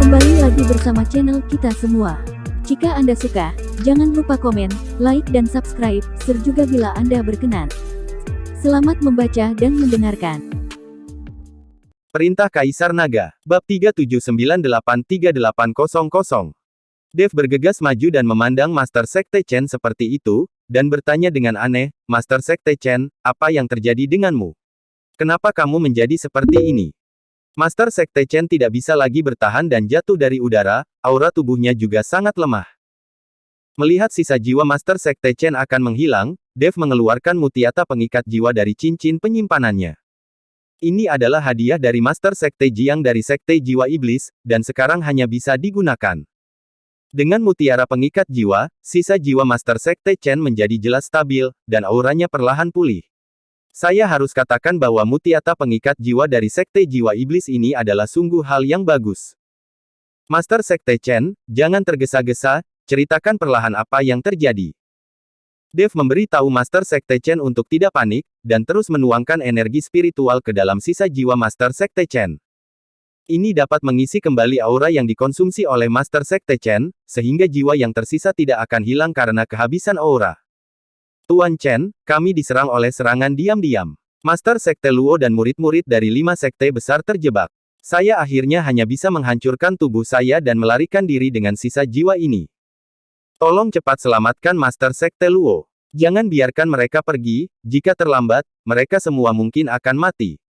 Kembali lagi bersama channel kita semua. Jika Anda suka, jangan lupa komen, like dan subscribe, share juga bila Anda berkenan. Selamat membaca dan mendengarkan. Perintah Kaisar Naga, Bab 37983800. Dev bergegas maju dan memandang Master Sekte Chen seperti itu, dan bertanya dengan aneh, "Master Sekte Chen, apa yang terjadi denganmu? Kenapa kamu menjadi seperti ini?" Master Sekte Chen tidak bisa lagi bertahan dan jatuh dari udara, aura tubuhnya juga sangat lemah. Melihat sisa jiwa Master Sekte Chen akan menghilang, Dev mengeluarkan mutiara pengikat jiwa dari cincin penyimpanannya. Ini adalah hadiah dari Master Sekte Jiang dari Sekte Jiwa Iblis, dan sekarang hanya bisa digunakan. Dengan mutiara pengikat jiwa, sisa jiwa Master Sekte Chen menjadi jelas stabil, dan auranya perlahan pulih. Saya harus katakan bahwa mutiara pengikat jiwa dari Sekte Jiwa Iblis ini adalah sungguh hal yang bagus. Master Sekte Chen, jangan tergesa-gesa, ceritakan perlahan apa yang terjadi. Dev memberi tahu Master Sekte Chen untuk tidak panik, dan terus menuangkan energi spiritual ke dalam sisa jiwa Master Sekte Chen. Ini dapat mengisi kembali aura yang dikonsumsi oleh Master Sekte Chen, sehingga jiwa yang tersisa tidak akan hilang karena kehabisan aura. Tuan Chen, kami diserang oleh serangan diam-diam. Master Sekte Luo dan murid-murid dari 5 sekte besar terjebak. Saya akhirnya hanya bisa menghancurkan tubuh saya dan melarikan diri dengan sisa jiwa ini. Tolong cepat selamatkan Master Sekte Luo. Jangan biarkan mereka pergi, jika terlambat, mereka semua mungkin akan mati.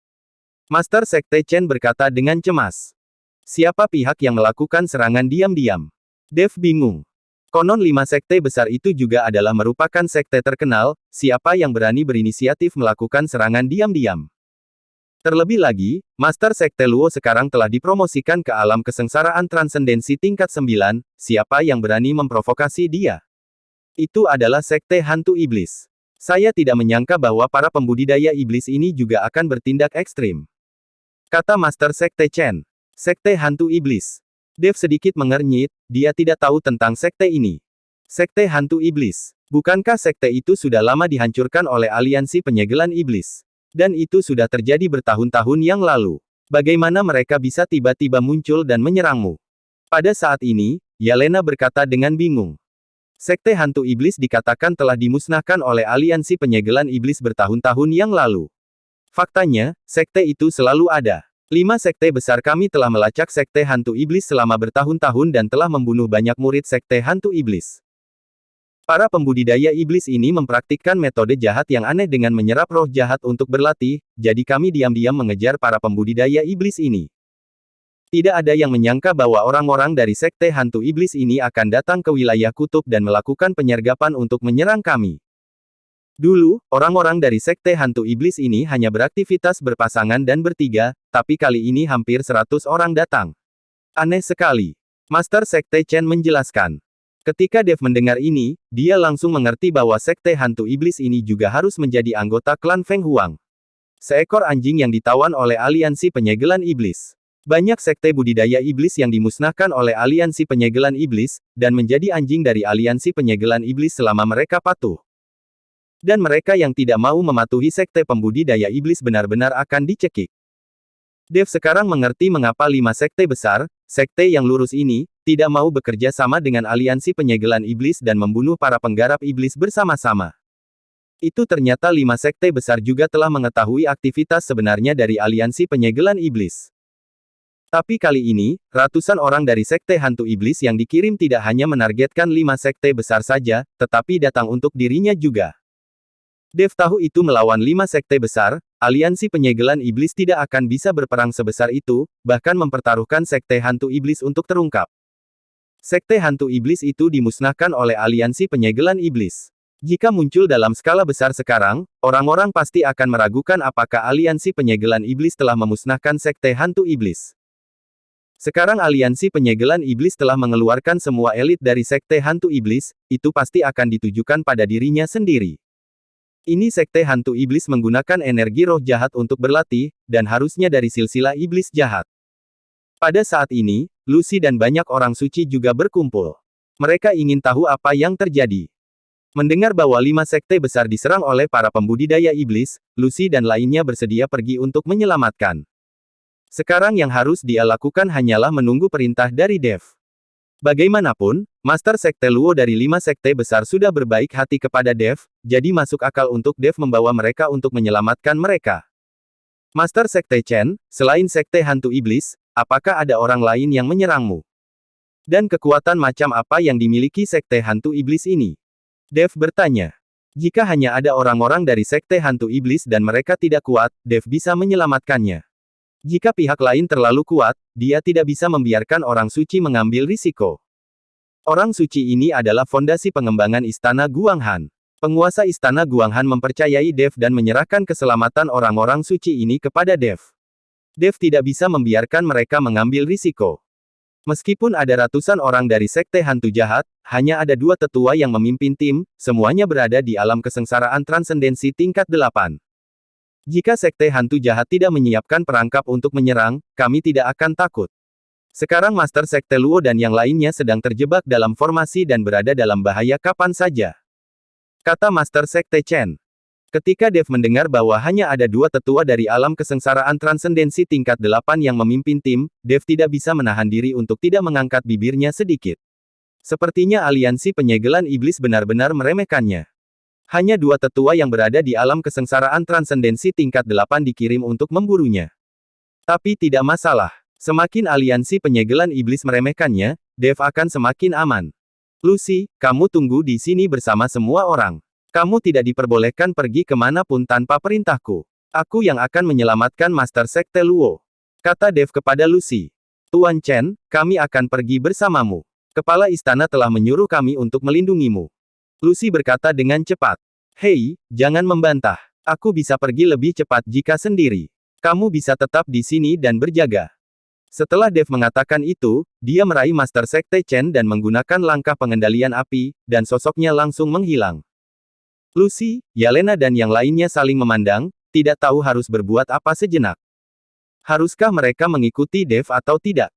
Master Sekte Chen berkata dengan cemas. Siapa pihak yang melakukan serangan diam-diam? Dev bingung. Konon 5 sekte besar itu juga adalah merupakan sekte terkenal, siapa yang berani berinisiatif melakukan serangan diam-diam? Terlebih lagi, Master Sekte Luo sekarang telah dipromosikan ke alam kesengsaraan transendensi tingkat 9, siapa yang berani memprovokasi dia? Itu adalah Sekte Hantu Iblis. Saya tidak menyangka bahwa para pembudidaya iblis ini juga akan bertindak ekstrim. Kata Master Sekte Chen. Sekte Hantu Iblis. Dev sedikit mengernyit, dia tidak tahu tentang sekte ini. Sekte Hantu Iblis. Bukankah sekte itu sudah lama dihancurkan oleh aliansi penyegelan iblis? Dan itu sudah terjadi bertahun-tahun yang lalu. Bagaimana mereka bisa tiba-tiba muncul dan menyerangmu? Pada saat ini, Yelena berkata dengan bingung. Sekte Hantu Iblis dikatakan telah dimusnahkan oleh aliansi penyegelan iblis bertahun-tahun yang lalu. Faktanya, sekte itu selalu ada. 5 sekte besar kami telah melacak sekte hantu iblis selama bertahun-tahun dan telah membunuh banyak murid sekte hantu iblis. Para pembudidaya iblis ini mempraktikkan metode jahat yang aneh dengan menyerap roh jahat untuk berlatih, jadi kami diam-diam mengejar para pembudidaya iblis ini. Tidak ada yang menyangka bahwa orang-orang dari sekte hantu iblis ini akan datang ke wilayah kutub dan melakukan penyergapan untuk menyerang kami. Dulu, orang-orang dari sekte hantu iblis ini hanya beraktivitas berpasangan dan bertiga, tapi kali ini hampir 100 orang datang. Aneh sekali. Master Sekte Chen menjelaskan. Ketika Dev mendengar ini, dia langsung mengerti bahwa sekte hantu iblis ini juga harus menjadi anggota klan Feng Huang. Seekor anjing yang ditawan oleh aliansi penyegelan iblis. Banyak sekte budidaya iblis yang dimusnahkan oleh aliansi penyegelan iblis, dan menjadi anjing dari aliansi penyegelan iblis selama mereka patuh. Dan mereka yang tidak mau mematuhi sekte pembudidaya iblis benar-benar akan dicekik. Dev sekarang mengerti mengapa 5 sekte besar, sekte yang lurus ini, tidak mau bekerja sama dengan aliansi penyegelan iblis dan membunuh para penggarap iblis bersama-sama. Itu ternyata 5 sekte besar juga telah mengetahui aktivitas sebenarnya dari aliansi penyegelan iblis. Tapi kali ini, ratusan orang dari sekte hantu iblis yang dikirim tidak hanya menargetkan 5 sekte besar saja, tetapi datang untuk dirinya juga. Dev tahu itu melawan 5 sekte besar, aliansi penyegelan iblis tidak akan bisa berperang sebesar itu, bahkan mempertaruhkan sekte hantu iblis untuk terungkap. Sekte hantu iblis itu dimusnahkan oleh aliansi penyegelan iblis. Jika muncul dalam skala besar sekarang, orang-orang pasti akan meragukan apakah aliansi penyegelan iblis telah memusnahkan sekte hantu iblis. Sekarang aliansi penyegelan iblis telah mengeluarkan semua elit dari sekte hantu iblis, itu pasti akan ditujukan pada dirinya sendiri. Ini sekte hantu iblis menggunakan energi roh jahat untuk berlatih, dan harusnya dari silsilah iblis jahat. Pada saat ini, Lucy dan banyak orang suci juga berkumpul. Mereka ingin tahu apa yang terjadi. Mendengar bahwa 5 sekte besar diserang oleh para pembudidaya iblis, Lucy dan lainnya bersedia pergi untuk menyelamatkan. Sekarang yang harus dia lakukan hanyalah menunggu perintah dari Dev. Bagaimanapun, Master Sekte Luo dari 5 sekte besar sudah berbaik hati kepada Dev, jadi masuk akal untuk Dev membawa mereka untuk menyelamatkan mereka. Master Sekte Chen, selain Sekte Hantu Iblis, apakah ada orang lain yang menyerangmu? Dan kekuatan macam apa yang dimiliki Sekte Hantu Iblis ini? Dev bertanya. Jika hanya ada orang-orang dari Sekte Hantu Iblis dan mereka tidak kuat, Dev bisa menyelamatkannya. Jika pihak lain terlalu kuat, dia tidak bisa membiarkan orang suci mengambil risiko. Orang suci ini adalah fondasi pengembangan Istana Guanghan. Penguasa Istana Guanghan mempercayai Dev dan menyerahkan keselamatan orang-orang suci ini kepada Dev. Dev tidak bisa membiarkan mereka mengambil risiko. Meskipun ada ratusan orang dari Sekte Hantu Jahat, hanya ada 2 tetua yang memimpin tim, semuanya berada di alam kesengsaraan transendensi tingkat 8. Jika Sekte Hantu Jahat tidak menyiapkan perangkap untuk menyerang, kami tidak akan takut. Sekarang Master Sekte Luo dan yang lainnya sedang terjebak dalam formasi dan berada dalam bahaya kapan saja. Kata Master Sekte Chen. Ketika Dev mendengar bahwa hanya ada 2 tetua dari alam kesengsaraan transendensi tingkat 8 yang memimpin tim, Dev tidak bisa menahan diri untuk tidak mengangkat bibirnya sedikit. Sepertinya aliansi penyegelan iblis benar-benar meremehkannya. Hanya 2 tetua yang berada di alam kesengsaraan transendensi tingkat 8 dikirim untuk memburunya. Tapi tidak masalah. Semakin aliansi penyegelan iblis meremehkannya, Dev akan semakin aman. Lucy, kamu tunggu di sini bersama semua orang. Kamu tidak diperbolehkan pergi kemanapun tanpa perintahku. Aku yang akan menyelamatkan Master Sekte Luo. Kata Dev kepada Lucy. Tuan Chen, kami akan pergi bersamamu. Kepala istana telah menyuruh kami untuk melindungimu. Lucy berkata dengan cepat. Hei, jangan membantah. Aku bisa pergi lebih cepat jika sendiri. Kamu bisa tetap di sini dan berjaga. Setelah Dev mengatakan itu, dia meraih Master Sekte Chen dan menggunakan langkah pengendalian api, dan sosoknya langsung menghilang. Lucy, Yelena dan yang lainnya saling memandang, tidak tahu harus berbuat apa sejenak. Haruskah mereka mengikuti Dev atau tidak?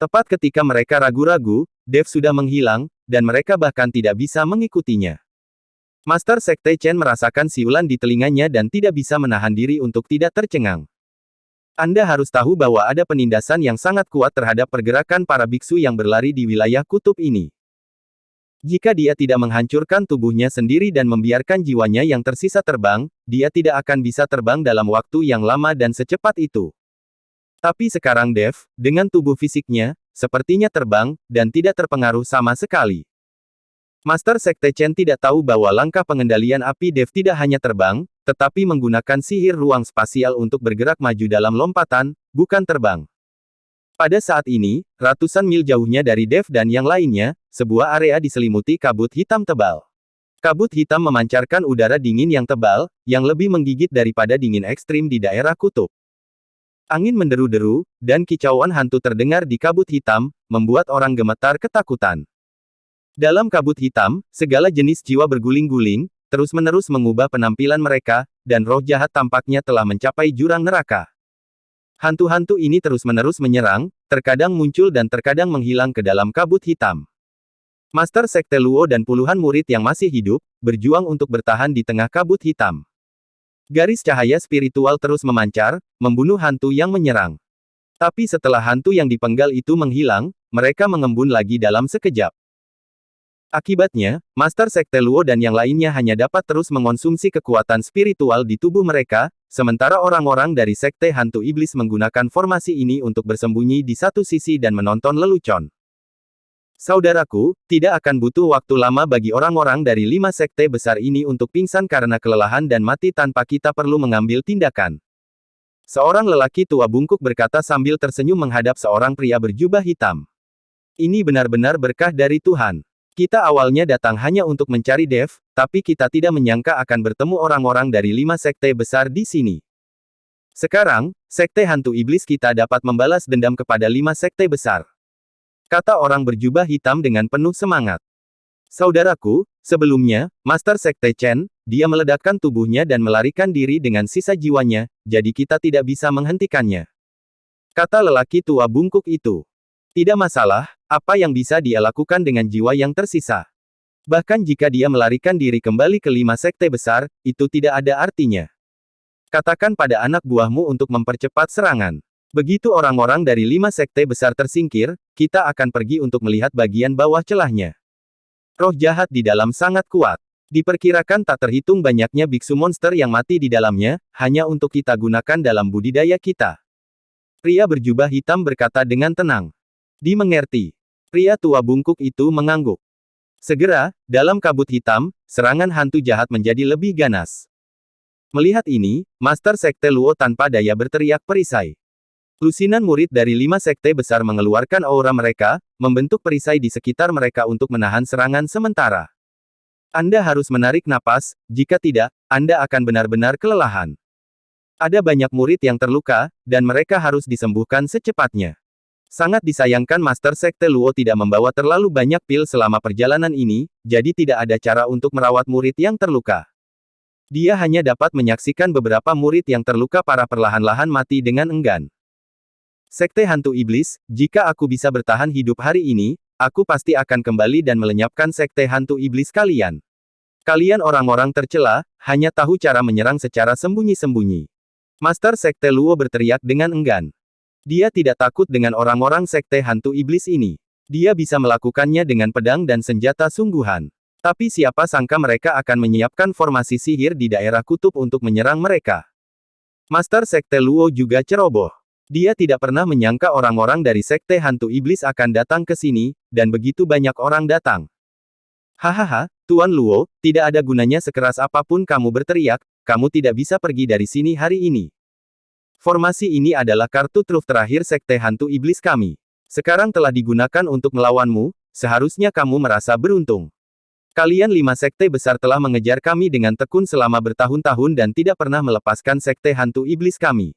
Tepat ketika mereka ragu-ragu, Dev sudah menghilang, dan mereka bahkan tidak bisa mengikutinya. Master Sekte Chen merasakan siulan di telinganya dan tidak bisa menahan diri untuk tidak tercengang. Anda harus tahu bahwa ada penindasan yang sangat kuat terhadap pergerakan para biksu yang berlari di wilayah kutub ini. Jika dia tidak menghancurkan tubuhnya sendiri dan membiarkan jiwanya yang tersisa terbang, dia tidak akan bisa terbang dalam waktu yang lama dan secepat itu. Tapi sekarang Dev, dengan tubuh fisiknya, sepertinya terbang, dan tidak terpengaruh sama sekali. Master Sekte Chen tidak tahu bahwa langkah pengendalian api Dev tidak hanya terbang, tetapi menggunakan sihir ruang spasial untuk bergerak maju dalam lompatan, bukan terbang. Pada saat ini, ratusan mil jauhnya dari Dev dan yang lainnya, sebuah area diselimuti kabut hitam tebal. Kabut hitam memancarkan udara dingin yang tebal, yang lebih menggigit daripada dingin ekstrim di daerah kutub. Angin menderu-deru, dan kicauan hantu terdengar di kabut hitam, membuat orang gemetar ketakutan. Dalam kabut hitam, segala jenis jiwa berguling-guling, terus-menerus mengubah penampilan mereka, dan roh jahat tampaknya telah mencapai jurang neraka. Hantu-hantu ini terus-menerus menyerang, terkadang muncul dan terkadang menghilang ke dalam kabut hitam. Master Sekte Luo dan puluhan murid yang masih hidup, berjuang untuk bertahan di tengah kabut hitam. Garis cahaya spiritual terus memancar, membunuh hantu yang menyerang. Tapi setelah hantu yang dipenggal itu menghilang, mereka mengembun lagi dalam sekejap. Akibatnya, Master Sekte Luo dan yang lainnya hanya dapat terus mengonsumsi kekuatan spiritual di tubuh mereka, sementara orang-orang dari Sekte Hantu Iblis menggunakan formasi ini untuk bersembunyi di satu sisi dan menonton lelucon. Saudaraku, tidak akan butuh waktu lama bagi orang-orang dari 5 sekte besar ini untuk pingsan karena kelelahan dan mati tanpa kita perlu mengambil tindakan. Seorang lelaki tua bungkuk berkata sambil tersenyum menghadap seorang pria berjubah hitam. Ini benar-benar berkah dari Tuhan. Kita awalnya datang hanya untuk mencari Dev, tapi kita tidak menyangka akan bertemu orang-orang dari 5 sekte besar di sini. Sekarang, Sekte Hantu Iblis kita dapat membalas dendam kepada 5 sekte besar. Kata orang berjubah hitam dengan penuh semangat. Saudaraku, sebelumnya, Master Sekte Chen, dia meledakkan tubuhnya dan melarikan diri dengan sisa jiwanya, jadi kita tidak bisa menghentikannya. Kata lelaki tua bungkuk itu. Tidak masalah, apa yang bisa dia lakukan dengan jiwa yang tersisa. Bahkan jika dia melarikan diri kembali ke 5 sekte besar, itu tidak ada artinya. Katakan pada anak buahmu untuk mempercepat serangan. Begitu orang-orang dari 5 sekte besar tersingkir, kita akan pergi untuk melihat bagian bawah celahnya. Roh jahat di dalam sangat kuat. Diperkirakan tak terhitung banyaknya biksu monster yang mati di dalamnya, hanya untuk kita gunakan dalam budidaya kita. Pria berjubah hitam berkata dengan tenang. Dimengerti. Pria tua bungkuk itu mengangguk. Segera, dalam kabut hitam, serangan hantu jahat menjadi lebih ganas. Melihat ini, Master Sekte Luo tanpa daya berteriak perisai. Lusinan murid dari 5 sekte besar mengeluarkan aura mereka, membentuk perisai di sekitar mereka untuk menahan serangan sementara. Anda harus menarik napas, jika tidak, Anda akan benar-benar kelelahan. Ada banyak murid yang terluka, dan mereka harus disembuhkan secepatnya. Sangat disayangkan Master Sekte Luo tidak membawa terlalu banyak pil selama perjalanan ini, jadi tidak ada cara untuk merawat murid yang terluka. Dia hanya dapat menyaksikan beberapa murid yang terluka parah perlahan-lahan mati dengan enggan. Sekte Hantu Iblis, jika aku bisa bertahan hidup hari ini, aku pasti akan kembali dan melenyapkan Sekte Hantu Iblis kalian. Kalian orang-orang tercela, hanya tahu cara menyerang secara sembunyi-sembunyi. Master Sekte Luo berteriak dengan enggan. Dia tidak takut dengan orang-orang Sekte Hantu Iblis ini. Dia bisa melakukannya dengan pedang dan senjata sungguhan. Tapi siapa sangka mereka akan menyiapkan formasi sihir di daerah kutub untuk menyerang mereka. Master Sekte Luo juga ceroboh. Dia tidak pernah menyangka orang-orang dari Sekte Hantu Iblis akan datang ke sini, dan begitu banyak orang datang. Hahaha, Tuan Luo, tidak ada gunanya sekeras apapun kamu berteriak, kamu tidak bisa pergi dari sini hari ini. Formasi ini adalah kartu truf terakhir Sekte Hantu Iblis kami. Sekarang telah digunakan untuk melawanmu, seharusnya kamu merasa beruntung. Kalian 5 sekte besar telah mengejar kami dengan tekun selama bertahun-tahun dan tidak pernah melepaskan Sekte Hantu Iblis kami.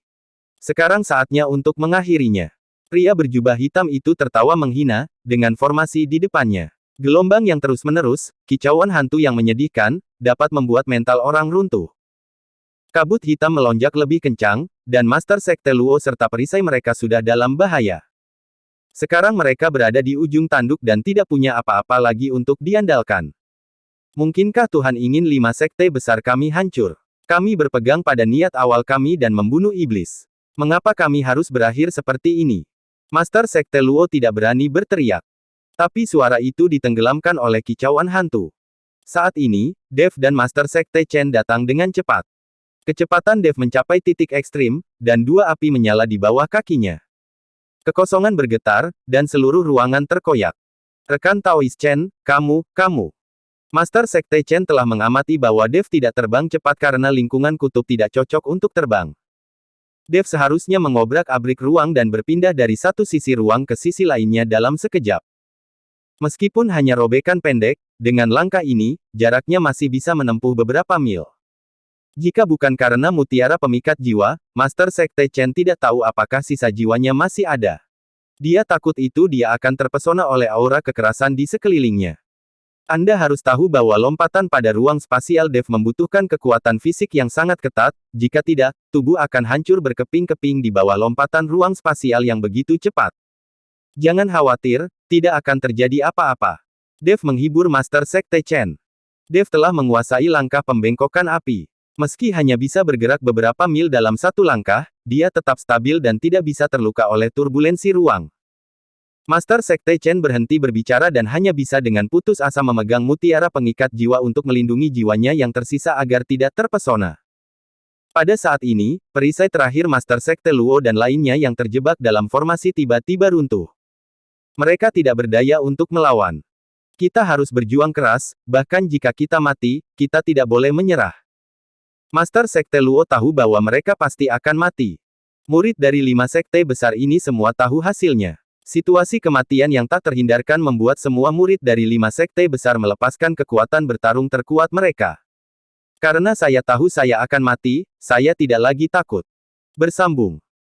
Sekarang saatnya untuk mengakhirinya. Pria berjubah hitam itu tertawa menghina, dengan formasi di depannya. Gelombang yang terus-menerus, kicauan hantu yang menyedihkan, dapat membuat mental orang runtuh. Kabut hitam melonjak lebih kencang, dan Master Sekte Luo serta perisai mereka sudah dalam bahaya. Sekarang mereka berada di ujung tanduk dan tidak punya apa-apa lagi untuk diandalkan. Mungkinkah Tuhan ingin 5 sekte besar kami hancur? Kami berpegang pada niat awal kami dan membunuh iblis. Mengapa kami harus berakhir seperti ini? Master Sekte Luo tidak berani berteriak. Tapi suara itu ditenggelamkan oleh kicauan hantu. Saat ini, Dev dan Master Sekte Chen datang dengan cepat. Kecepatan Dev mencapai titik ekstrim, dan 2 api menyala di bawah kakinya. Kekosongan bergetar, dan seluruh ruangan terkoyak. Rekan Taoist Chen, kamu. Master Sekte Chen telah mengamati bahwa Dev tidak terbang cepat karena lingkungan kutub tidak cocok untuk terbang. Dev seharusnya mengobrak-abrik ruang dan berpindah dari satu sisi ruang ke sisi lainnya dalam sekejap. Meskipun hanya robekan pendek, dengan langkah ini, jaraknya masih bisa menempuh beberapa mil. Jika bukan karena mutiara pemikat jiwa, Master Sekte Chen tidak tahu apakah sisa jiwanya masih ada. Dia takut dia akan terpesona oleh aura kekerasan di sekelilingnya. Anda harus tahu bahwa lompatan pada ruang spasial Dev membutuhkan kekuatan fisik yang sangat ketat, jika tidak, tubuh akan hancur berkeping-keping di bawah lompatan ruang spasial yang begitu cepat. Jangan khawatir, tidak akan terjadi apa-apa. Dev menghibur Master Sekte Chen. Dev telah menguasai langkah pembengkokan api. Meski hanya bisa bergerak beberapa mil dalam satu langkah, dia tetap stabil dan tidak bisa terluka oleh turbulensi ruang. Master Sekte Chen berhenti berbicara dan hanya bisa dengan putus asa memegang mutiara pengikat jiwa untuk melindungi jiwanya yang tersisa agar tidak terpesona. Pada saat ini, perisai terakhir Master Sekte Luo dan lainnya yang terjebak dalam formasi tiba-tiba runtuh. Mereka tidak berdaya untuk melawan. Kita harus berjuang keras, bahkan jika kita mati, kita tidak boleh menyerah. Master Sekte Luo tahu bahwa mereka pasti akan mati. Murid dari 5 sekte besar ini semua tahu hasilnya. Situasi kematian yang tak terhindarkan membuat semua murid dari 5 sekte besar melepaskan kekuatan bertarung terkuat mereka. Karena saya tahu saya akan mati, saya tidak lagi takut. Bersambung.